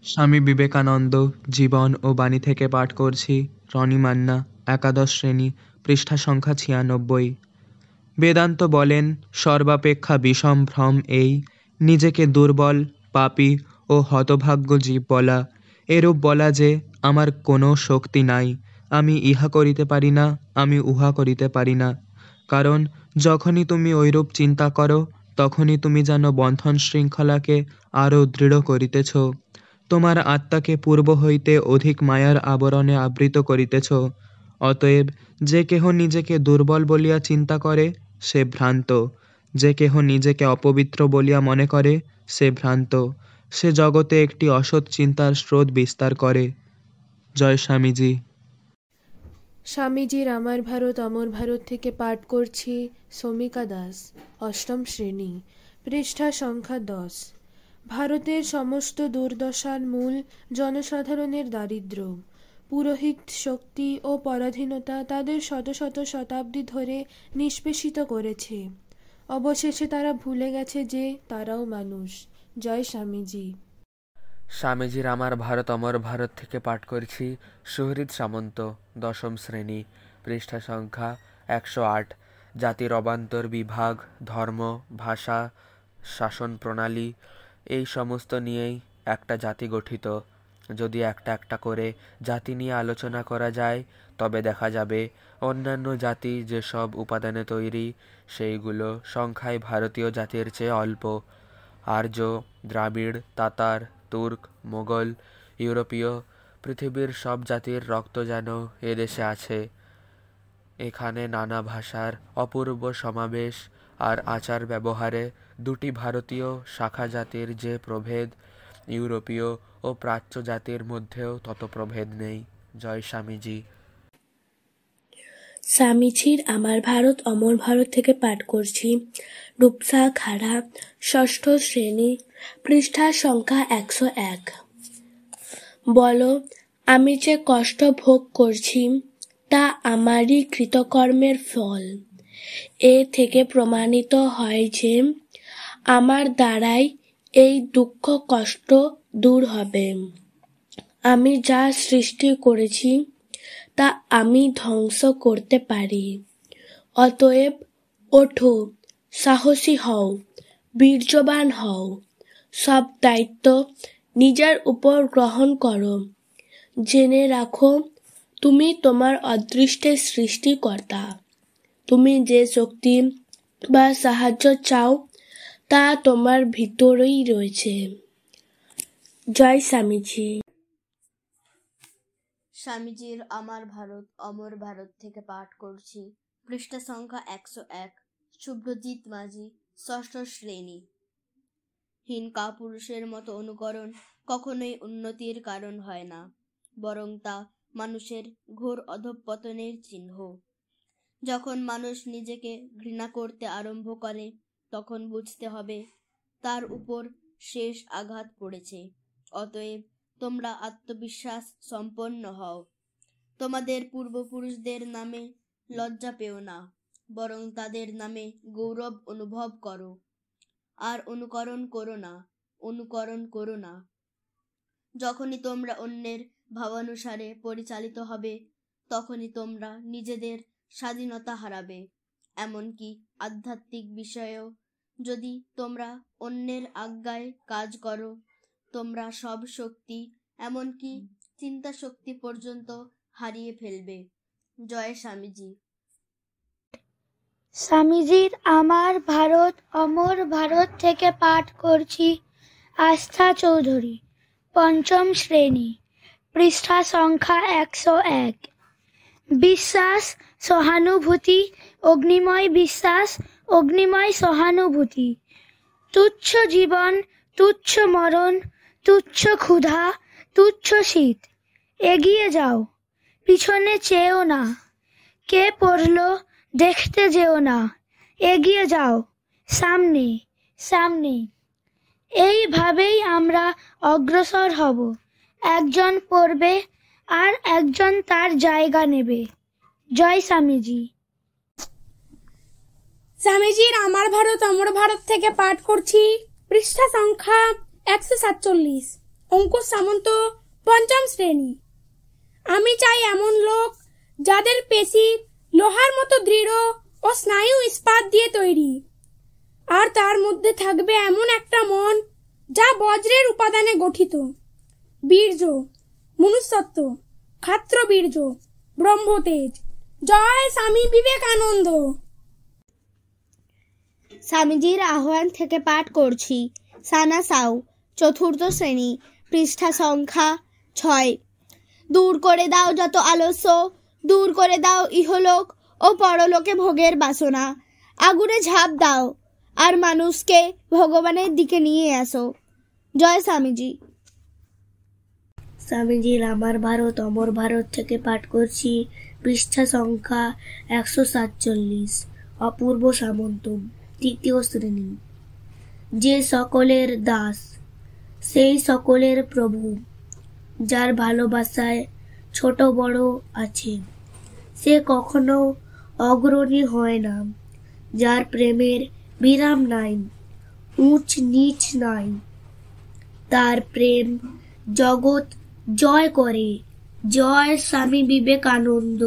স্বামী বিবেকানন্দ জীবন ও বাণী থেকে পাঠ করছি। রনি মান্না, একাদশ শ্রেণী, পৃষ্ঠা সংখ্যা ৯৬। বেদান্ত বলেন, সর্বাপেক্ষা বিষম ভ্রম এই, নিজেকে দুর্বল, পাপী ও হতভাগ্য জীব বলা। এরূপ বলা যে আমার কোনো শক্তি নাই, আমি ইহা করিতে পারি না, আমি উহা করিতে পারি না। কারণ যখনই তুমি ঐরূপ চিন্তা করো, তখনই তুমি যেন বন্ধন শৃঙ্খলাকে আরও দৃঢ় করিতেছ, তোমার আত্মাকে পূর্ব হইতে অধিক মায়ার আবরণে আবৃত করিতেছ। অতএব যে কেহ নিজেকে দুর্বল বলিয়া চিন্তা করে, সে ভ্রান্ত। যে কেহ নিজেকে অপবিত্র বলিয়া মনে করে, সে ভ্রান্ত। সে জগতে একটি অসৎ চিন্তার স্রোত বিস্তার করে। জয় স্বামীজি। স্বামীজির আমার ভারত অমর ভারত থেকে পাঠ করছি। শমিকা দাস, অষ্টম শ্রেণী, পৃষ্ঠা সংখ্যা ১০। ভারতের সমস্ত দুর্দশার মূল জনসাধারণের দারিদ্র্য। পুরোহিত শক্তি ও পরাধীনতা তাদের শত শত শতাব্দী ধরে নিষ্পেষিত করেছে। অবশেষে তারা ভুলে গেছে যে তারাও মানুষ। জয় স্বামীজি। স্বামীজির আমার ভারত অমর ভারত থেকে পাঠ করছি। সুহৃদ সামন্ত, দশম শ্রেণী, পৃষ্ঠা সংখ্যা ১০৮। জাতির অবান্তর বিভাগ, ধর্ম, ভাষা, শাসন প্রণালী, এই সমস্ত নিয়েই একটা জাতি গঠিত। যদি একটা একটা করে জাতি নিয়ে আলোচনা করা যায়, তবে দেখা যাবে অন্যান্য জাতি যেসব উপাদানে তৈরি, সেইগুলো সংখ্যায় ভারতীয় জাতির চেয়ে অল্প। আর্য, দ্রাবিড়, তাতার, তুর্ক, মোগল, ইউরোপীয়, পৃথিবীর সব জাতির রক্ত যেন এদেশে আছে। এখানে নানা ভাষার অপূর্ব সমাবেশ, আর আচার ব্যবহারে দুটি ভারতীয় শাখা জাতির যে প্রভেদ, ইউরোপীয় ও প্রাচ্য জাতির মধ্যেও তত প্রভেদ নেই। জয় স্বামীজি। স্বামীজির আমার ভারত অমর ভারত থেকে পাঠ করছি। রূপসা খাড়া, ষষ্ঠ শ্রেণী, পৃষ্ঠা সংখ্যা ১০১। বলো, আমি যে কষ্ট ভোগ করছি তা আমারই কৃতকর্মের ফল। এ থেকে প্রমাণিত হয় যে আমার দ্বারাই এই দুঃখ কষ্ট দূর হবে। আমি যা সৃষ্টি করেছি তা আমি ধ্বংস করতে পারি। অতএব ওঠো, সাহসী হও, বীর্যবান হও, সব দায়িত্ব নিজের উপর গ্রহণ করো। জেনে রাখো, তুমি তোমার অদৃষ্টের সৃষ্টিকর্তা। তুমি যে শক্তি বা সাহায্য চাও তা তোমার ভিতরেই রয়েছে। জয় স্বামীজি। স্বামীজির আমার ভারত অমর ভারত থেকে পাঠ করছি। পৃষ্ঠা সংখ্যা ১০১। শুভ্রজিৎ মাঝি, ষষ্ঠ শ্রেণী। হীন কাপুরুষের মতো অনুকরণ কখনোই উন্নতির কারণ হয় না, বরং তা মানুষের ঘোর অধঃপতনের চিহ্ন। যখন মানুষ নিজেকে ঘৃণা করতে আরম্ভ করে, তখন বুঝতে হবে তার উপর শেষ আঘাত পড়েছে। অতএব তোমরা আত্মবিশ্বাস সম্পন্ন হও। তোমাদের পূর্বপুরুষদের নামে লজ্জা পেও না, বরং তাদের নামে গৌরব অনুভব করো। আর অনুকরণ করো না। যখনই তোমরা অন্যের ভাবানুসারে পরিচালিত হবে, তখনই তোমরা নিজেদের স্বাধীনতা হারাবে। এমনকি আধ্যাত্মিক বিষয়েও যদি তোমরা অন্যের আজ্ঞায় কাজ করো, তোমরা সব শক্তি, এমনকি চিন্তা শক্তি পর্যন্ত হারিয়ে ফেলবে। জয় স্বামীজি। স্বামীজির আমার ভারত অমর ভারত থেকে পাঠ করছি। আস্থা চৌধুরী, পঞ্চম শ্রেণী, পৃষ্ঠা সংখ্যা ১০১। বিশ্বাস, সহানুভূতি, অগ্নিময় বিশ্বাস, অগ্নিময় সহানুভূতি। তুচ্ছ জীবন, তুচ্ছ মরণ, তুচ্ছ ক্ষুধা, তুচ্ছ শীত। এগিয়ে যাও, পিছনে চেয়েও না। কে পড়ল দেখতে যেও না। এগিয়ে যাও, সামনে সামনে। এইভাবেই আমরা অগ্রসর হব। একজন পড়বে আর একজন তার জায়গা নেবে। জয় স্বামীজি। স্বামীজির আমার ভারত অমর ভারত থেকে পাঠ করছি। পৃষ্ঠা সংখ্যা ১৪৭। অঙ্কুশ সামন্ত, পঞ্চম শ্রেণী। আমি চাই এমন লোক যাদের পেশি লোহার মতো দৃঢ় ও স্নায়ু ইস্পাত দিয়ে তৈরি, আর তার মধ্যে থাকবে এমন একটা মন যা বজ্রের উপাদানে গঠিত। বীর্য, মনুষ্যত্ব, ক্ষাত্রবীর্য, ব্রহ্মতেজ। জয় স্বামী বিবেকানন্দ। স্বামীজির আহ্বান থেকে পাঠ করছি সানা সাউ, চতুর্থ শ্রেণী, পৃষ্ঠা সংখ্যা 6। দূর করে দাও যত আলস্য, দূর করে দাও ইহলোক ও পরলোকে ভোগের বাসনা। আগুনে ঝাঁপ দাও আর মানুষকে ভগবানের দিকে নিয়ে আসো। জয় স্বামীজি। স্বামীজির আমার ভারত অমর ভারত থেকে পাঠ করছি পৃষ্ঠা সংখ্যা 147। অপূর্ব সামন্ত, তৃতীয় শ্রেণী। যে সকলের দাস সেই সকলের প্রভু, যার ভালোবাসায় ছোট বড় আছে সে কখনো অগ্রণী হয় না, যার প্রেমের বিরাম নাই, উঁচ নিচ নাই, তার প্রেম জগৎ জয় করে। জয় স্বামী বিবেকানন্দ।